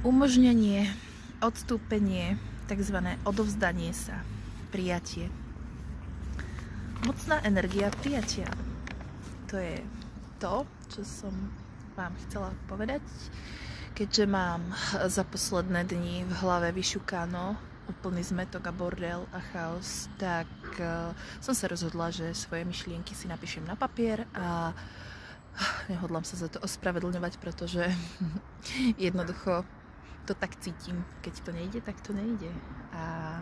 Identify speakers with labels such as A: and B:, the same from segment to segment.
A: Umožnenie, odstúpenie, tzv. Odovzdanie sa, prijatie. Mocná energia prijatia. To je to, čo som vám chcela povedať. Keďže mám za posledné dni v hlave vyšukáno úplný zmetok a bordel a chaos, tak som sa rozhodla, že svoje myšlienky si napíšem na papier a nehodlám sa za to ospravedlňovať, pretože jednoducho to tak cítim. Keď to nejde, tak to nejde. A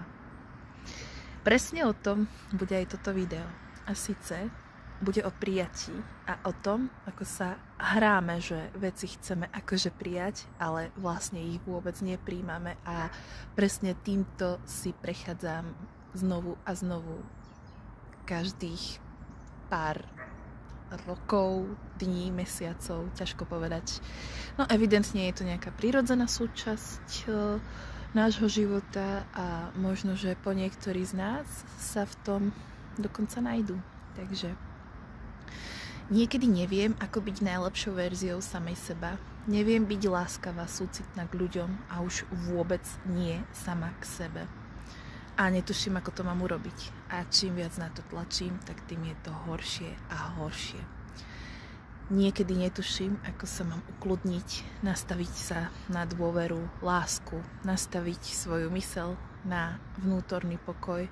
A: presne o tom bude aj toto video. A síce bude o prijatí a o tom, ako sa hráme, že veci chceme akože prijať, ale vlastne ich vôbec nepríjmame a presne týmto si prechádzam znovu a znovu každých pár rokov, dní, mesiacov, ťažko povedať. No evidentne je to nejaká prirodzená súčasť nášho života a možno, že po niektorí z nás sa v tom dokonca nájdú. Takže niekedy neviem, ako byť najlepšou verziou samej seba. Neviem byť láskavá, súcitná k ľuďom a už vôbec nie sama k sebe. A netuším, ako to mám urobiť. A čím viac na to tlačím, tak tým je to horšie a horšie. Niekedy netuším, ako sa mám ukludniť, nastaviť sa na dôveru, lásku, nastaviť svoju myseľ na vnútorný pokoj.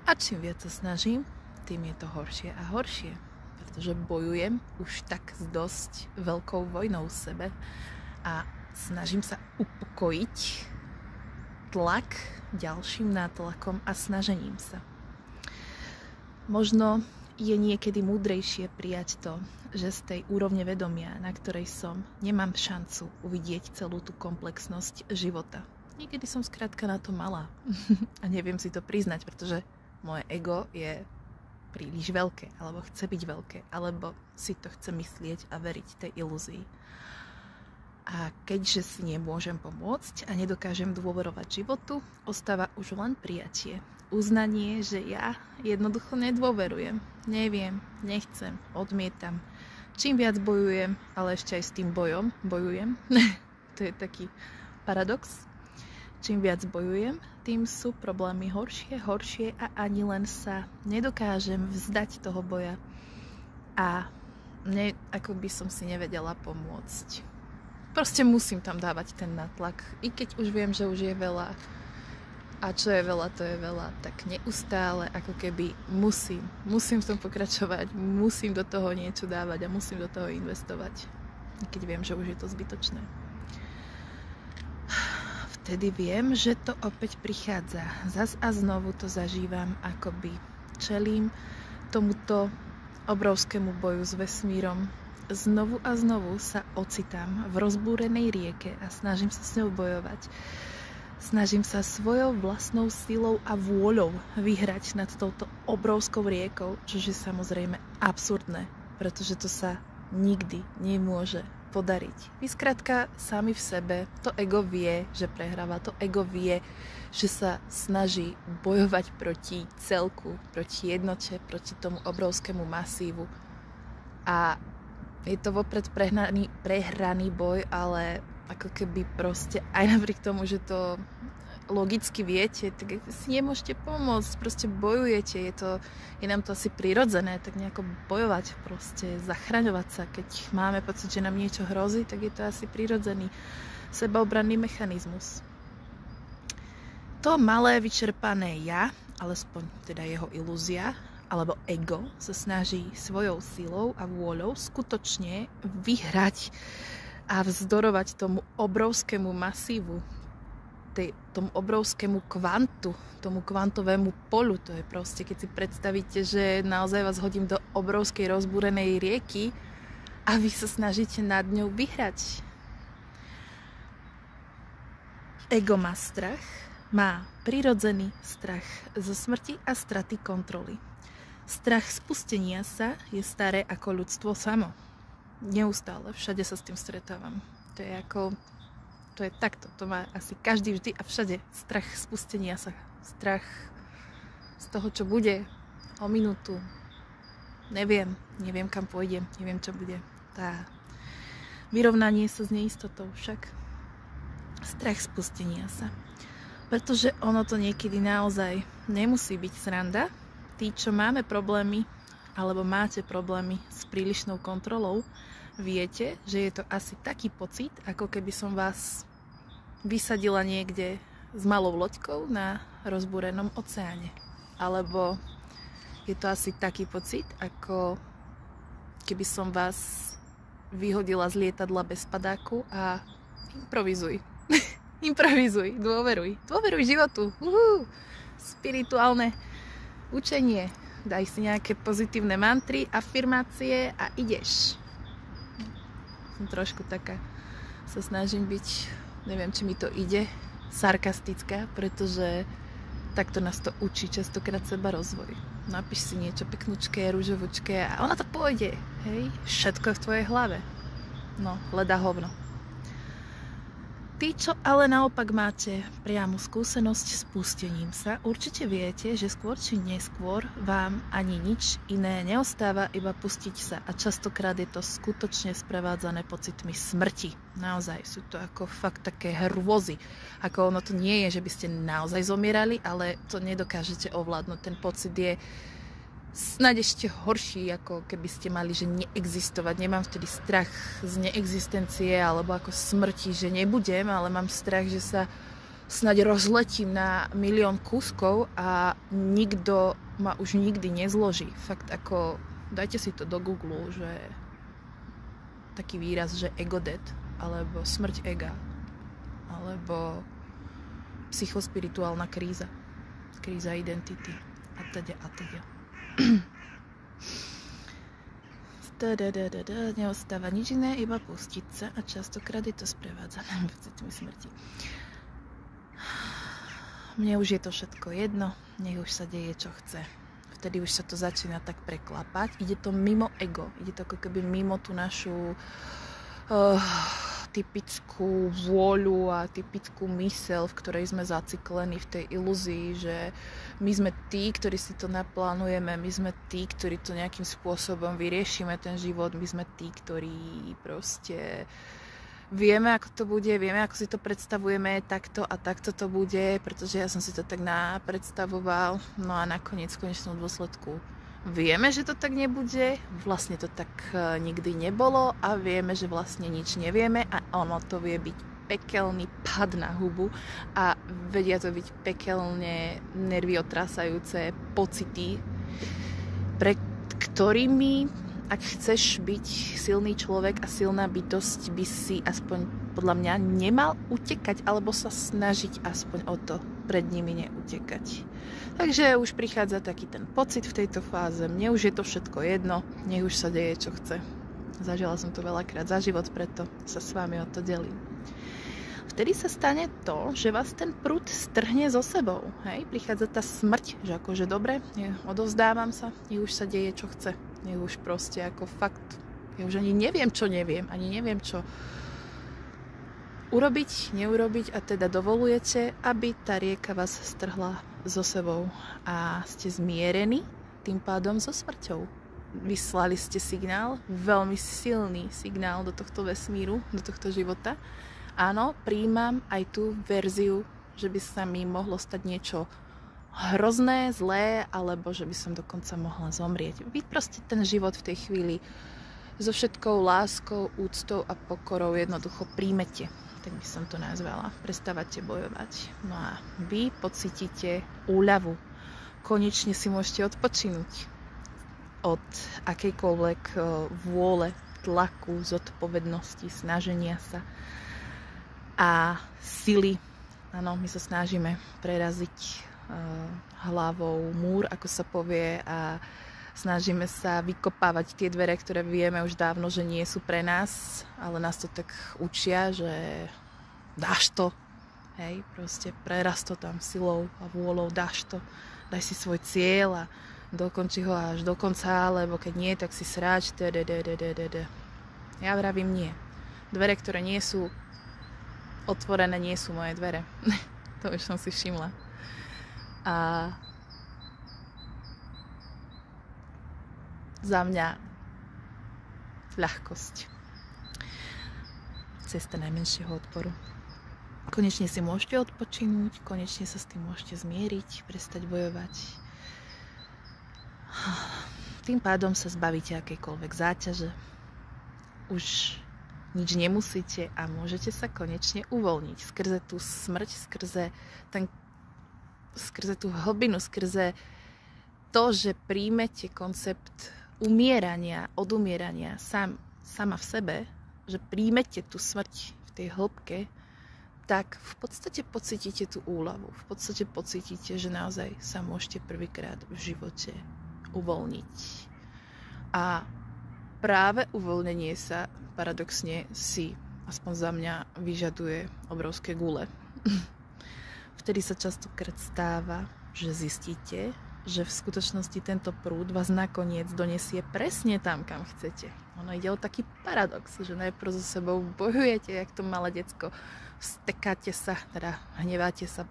A: A čím viac sa snažím, tým je to horšie a horšie. Pretože bojujem už tak s dosť veľkou vojnou v sebe a snažím sa upokojiť tlak ďalším nátlakom a snažením sa. Možno je niekedy múdrejšie prijať to, že z tej úrovne vedomia, na ktorej som, nemám šancu uvidieť celú tú komplexnosť života. Niekedy som skrátka na to malá a neviem si to priznať, pretože moje ego je príliš veľké, alebo chce byť veľké, alebo si to chce myslieť a veriť tej ilúzii. A keďže si nemôžem pomôcť a nedokážem dôverovať životu, ostáva už len prijatie. Uznanie, že ja jednoducho nedôverujem. Neviem, nechcem, odmietam. Čím viac bojujem, ale ešte aj s tým bojom bojujem. To je taký paradox. Čím viac bojujem, tým sú problémy horšie a ani len sa nedokážem vzdať toho boja. A ako by som si nevedela pomôcť. Proste musím tam dávať ten natlak. I keď už viem, že už je veľa. A čo je veľa, to je veľa. Tak neustále, ako keby musím v tom pokračovať. Musím do toho niečo dávať a musím do toho investovať. I keď viem, že už je to zbytočné. Vtedy viem, že to opäť prichádza. Zas a znovu to zažívam, akoby čelím tomuto obrovskému boju s vesmírom. Znovu a znovu sa ocitám v rozbúrenej rieke a snažím sa s ňou bojovať. Snažím sa svojou vlastnou silou a vôľou vyhrať nad touto obrovskou riekou, čo je samozrejme absurdné, pretože to sa nikdy nemôže podariť. Vy skrátka sami v sebe, to ego vie, že prehráva, to ego vie, že sa snaží bojovať proti celku, proti jednote, proti tomu obrovskému masívu. A je to vopred prehraný boj, ale ako keby proste aj napriek tomu, že to logicky viete, tak si nemôžete pomôcť, proste bojujete, je nám to asi prirodzené, tak nejako bojovať, proste zachraňovať sa, keď máme pocit, že nám niečo hrozí, tak je to asi prirodzený sebaobranný mechanizmus. To malé vyčerpané ja, alespoň teda jeho ilúzia, alebo ego sa snaží svojou silou a vôľou skutočne vyhrať a vzdorovať tomu obrovskému masívu, tomu obrovskému kvantu, tomu kvantovému polu. To je proste, keď si predstavíte, že naozaj vás hodím do obrovskej rozbúrenej rieky a vy sa snažíte nad ňou vyhrať. Ego má strach, má prirodzený strach zo smrti a straty kontroly. Strach spustenia sa je staré ako ľudstvo samo. Neustále, všade sa s tým stretávam. To je takto, to má asi každý vždy a všade. Strach spustenia sa, strach z toho, čo bude o minútu. Neviem kam pôjdem, neviem čo bude. Vyrovnanie sa s neistotou však. strach spustenia sa. Pretože ono to niekedy naozaj nemusí byť sranda. Tí, čo máme problémy, alebo máte problémy s prílišnou kontrolou, viete, že je to asi taký pocit, ako keby som vás vysadila niekde s malou loďkou na rozbúrenom oceáne. Alebo je to asi taký pocit, ako keby som vás vyhodila z lietadla bez padáku a improvizuj. Improvizuj, dôveruj. Dôveruj životu. Spirituálne učenie. Daj si nejaké pozitívne mantry, afirmácie a ideš. Som trošku taká, sa snažím byť, neviem, či mi to ide, sarkastická, pretože takto nás to učí častokrát seba rozvoj. Napíš si niečo peknučké, ružovučké a ona to pôjde. Hej? Všetko je v tvojej hlave. No, leda hovno. Tí, čo ale naopak máte priamu skúsenosť s pustením sa, určite viete, že skôr či neskôr vám ani nič iné neostáva, iba pustiť sa. A častokrát je to skutočne sprevádzané pocitmi smrti. Naozaj sú to ako fakt také hrôzy. Ako ono to nie je, že by ste naozaj zomierali, ale to nedokážete ovládnuť. Ten pocit je snáď ešte horší, ako keby ste mali, že neexistovať. Nemám vtedy strach z neexistencie alebo ako smrti, že nebudem, ale mám strach, že sa snáď rozletím na milión kúskov a nikto ma už nikdy nezloží. Fakt ako, dajte si to do Google, že taký výraz, že ego death, alebo smrť ega, alebo psychospirituálna kríza, kríza identity a teda a teda. Neostáva nič iné, iba pustiť sa a častokrát je to sprevádzané pocitmi smrti. Mne už je to všetko jedno, nech už sa deje, čo chce. Vtedy už sa to začína tak preklapať. Ide to mimo ego, ide to ako keby mimo tú našu typickú vôľu a typickú myseľ, v ktorej sme zaciklení v tej ilúzii, že my sme tí, ktorí si to naplánujeme, my sme tí, ktorí to nejakým spôsobom vyriešime ten život, my sme tí, ktorí proste vieme, ako to bude, vieme, ako si to predstavujeme, takto a takto to bude, pretože ja som si to tak napredstavoval, no a nakoniec v konečnom dôsledku vieme, že to tak nebude, vlastne to tak nikdy nebolo a vieme, že vlastne nič nevieme a ono to vie byť pekelný pad na hubu a vedia to byť pekelne nervy otrasajúce pocity, pre ktorými, ak chceš byť silný človek a silná bytosť, by si aspoň podľa mňa nemal utekať alebo sa snažiť aspoň o to pred nimi neutekať. Takže už prichádza taký ten pocit v tejto fáze. Mne už je to všetko jedno, nech už sa deje, čo chce. Zažila som to veľakrát za život, preto sa s vami o to delím. Vtedy sa stane to, že vás ten prúd strhne so sebou. Hej? Prichádza tá smrť, že akože dobre, odovzdávam sa, nech už sa deje, čo chce. Nech už proste ako fakt, ja už ani neviem, čo neviem, ani neviem, čo urobiť, neurobiť a teda dovolujete, aby tá rieka vás strhla so sebou a ste zmierení tým pádom so smrťou. Vyslali ste signál, veľmi silný signál do tohto vesmíru, do tohto života. Áno, prijímam aj tú verziu, že by sa mi mohlo stať niečo hrozné, zlé, alebo že by som dokonca mohla zomrieť. Vy proste ten život v tej chvíli so všetkou láskou, úctou a pokorou jednoducho príjmete. Tak by som to nazvala. Prestávate bojovať. No a vy pocítite úľavu. Konečne si môžete odpočinúť od akejkoľvek vôle, tlaku, zodpovednosti, snaženia sa a sily. Áno, my sa snažíme preraziť hlavou múr, ako sa povie, a snažíme sa vykopávať tie dvere, ktoré vieme už dávno, že nie sú pre nás, ale nás to tak učia, že dáš to, hej, proste preraz to tam silou a vôľou, dáš to, daj si svoj cieľ a dokonči ho až do konca, lebo keď nie, tak si sráč, Ja vravím nie. Dvere, ktoré nie sú otvorené, nie sú moje dvere. To už som si všimla. A za mňa ľahkosť. Cesta najmenšieho odporu. Konečne si môžete odpočinúť, konečne sa s tým môžete zmieriť, prestať bojovať. Tým pádom sa zbavíte akejkoľvek záťaže. Už nič nemusíte a môžete sa konečne uvoľniť skrze tú smrť, skrze tú hlbinu, skrze to, že príjmete koncept umierania, odumierania sama v sebe, že príjmete tú smrť v tej hĺbke, tak v podstate pocítite tú úľavu. V podstate pocítite, že naozaj sa môžete prvýkrát v živote uvoľniť. A práve uvoľnenie sa paradoxne si, aspoň za mňa, vyžaduje obrovské gule. Vtedy sa častokrát stáva, že zistíte, že v skutočnosti tento prúd vás nakoniec donesie presne tam, kam chcete. Ono ide o taký paradox, že najprv so sebou bojujete, jak to malé decko. Stekáte sa, teda hneváte sa,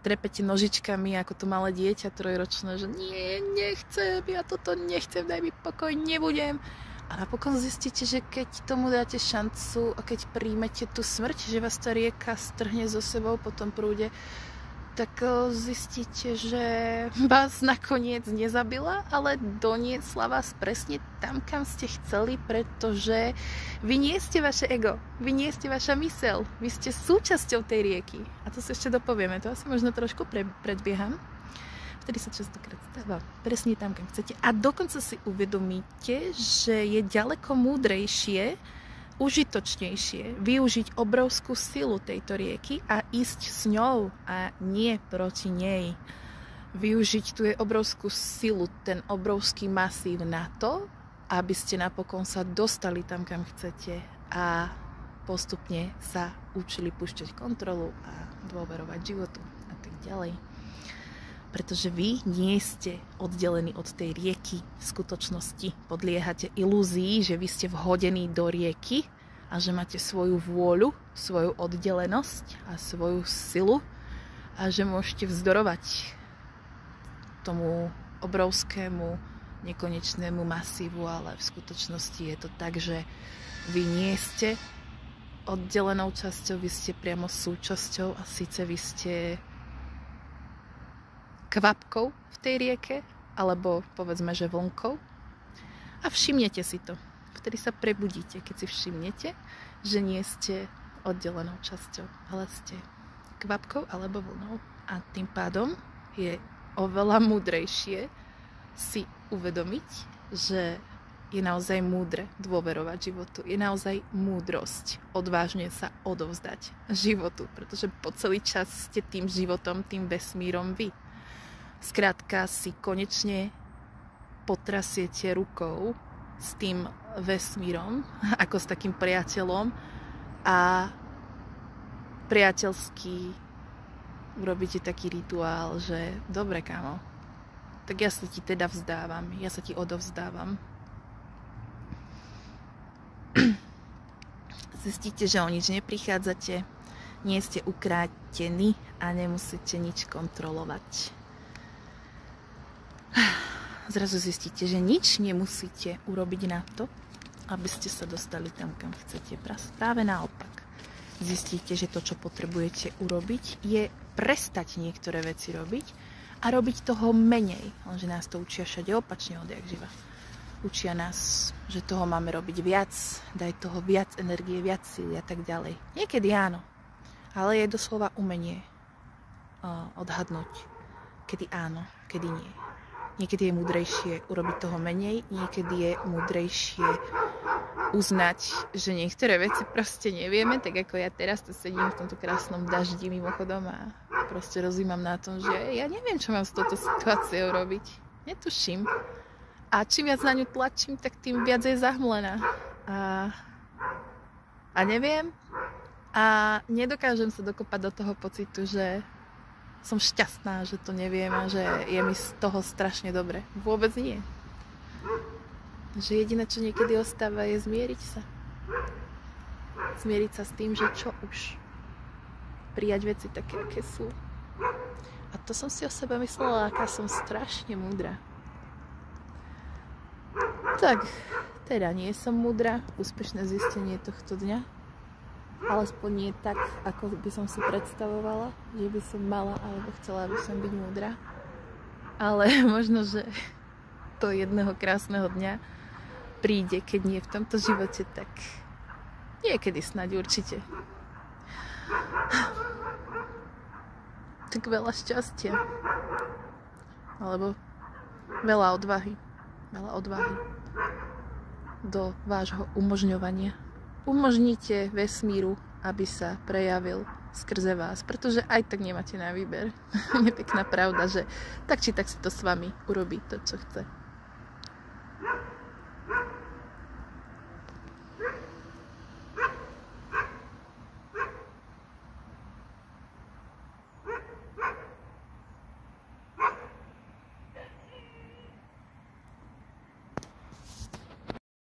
A: trepete nožičkami ako to malé dieťa trojročné, že nie, nechcem, ja toto nechcem, daj mi pokoj, nebudem. A napokon zistíte, že keď tomu dáte šancu a keď príjmete tú smrť, že vás tá rieka strhne so sebou po tom prúde, tak zistíte, že vás nakoniec nezabila, ale doniesla vás presne tam, kam ste chceli, pretože vy nie ste vaše ego, vy nie ste vaša myseľ, vy ste súčasťou tej rieky. A to si ešte dopovieme, to asi možno trošku predbieham. Vtedy sa častokrát stáva presne tam, kam chcete. A dokonca si uvedomíte, že je ďaleko múdrejšie, užitočnejšie využiť obrovskú silu tejto rieky a ísť s ňou a nie proti nej. Využiť tú jej obrovskú silu, ten obrovský masív na to, aby ste napokon sa dostali tam, kam chcete a postupne sa učili púšťať kontrolu a dôverovať životu a tak ďalej. Pretože vy nie ste oddelení od tej rieky v skutočnosti. Podliehate ilúzii, že vy ste vhodení do rieky a že máte svoju vôľu, svoju oddelenosť a svoju silu a že môžete vzdorovať tomu obrovskému, nekonečnému masívu, ale v skutočnosti je to tak, že vy nie ste oddelenou časťou, vy ste priamo súčasťou a síce vy ste kvapkou v tej rieke, alebo povedzme, že vlnkou. A všimnete si to. Vtedy sa prebudíte, keď si všimnete, že nie ste oddelenou časťou, ale ste kvapkou alebo vlnou. A tým pádom je oveľa múdrejšie si uvedomiť, že je naozaj múdre dôverovať životu. Je naozaj múdrosť odvážne sa odovzdať životu, pretože po celý čas ste tým životom, tým vesmírom vy. Skrátka si konečne potrasiete rukou s tým vesmírom, ako s takým priateľom a priateľsky urobíte taký rituál, že dobre, kámo, tak ja sa ti teda vzdávam, ja sa ti odovzdávam. Zistíte, že o nič neprichádzate, nie ste ukrátení a nemusíte nič kontrolovať. Zrazu zistíte, že nič nemusíte urobiť na to, aby ste sa dostali tam, kam chcete. Práve naopak. Zistíte, že to, čo potrebujete urobiť, je prestať niektoré veci robiť a robiť toho menej. Lenže nás to učia všade opačne odjak živa. Učia nás, že toho máme robiť viac, daj toho viac energie, viac síly a tak ďalej. Niekedy áno, ale je doslova umenie odhadnúť, kedy áno, kedy nie. Niekedy je múdrejšie urobiť toho menej, niekedy je múdrejšie uznať, že niektoré veci proste nevieme, tak ako ja teraz tu sedím v tomto krásnom daždi mimochodom a proste rozímam na tom, že ja neviem, čo mám s touto situáciou robiť. Netuším. A čím viac na ňu tlačím, tak tým viac je zahmlená. A neviem. A nedokážem sa dokopať do toho pocitu, že som šťastná, že to neviem a že je mi z toho strašne dobre. Vôbec nie. Že jediné, čo niekedy ostáva, je zmieriť sa. Zmieriť sa s tým, že čo už. Prijať veci také, aké sú. A to som si o sebe myslela, aká som strašne múdra. Tak, teda nie som múdra. Úspešné zistenie tohto dňa. alespoň nie tak, ako by som si predstavovala, že by som mala, alebo chcela by som byť múdra. Ale možno, že to jedného krásneho dňa príde, keď nie v tomto živote, tak niekedy snáď určite. Tak veľa šťastia. Alebo veľa odvahy. Veľa odvahy do vášho umožňovania. Umožnite vesmíru, aby sa prejavil skrze vás, pretože aj tak nemáte na výber. Je pekná pravda, že tak či tak si to s vami urobí to, čo chce.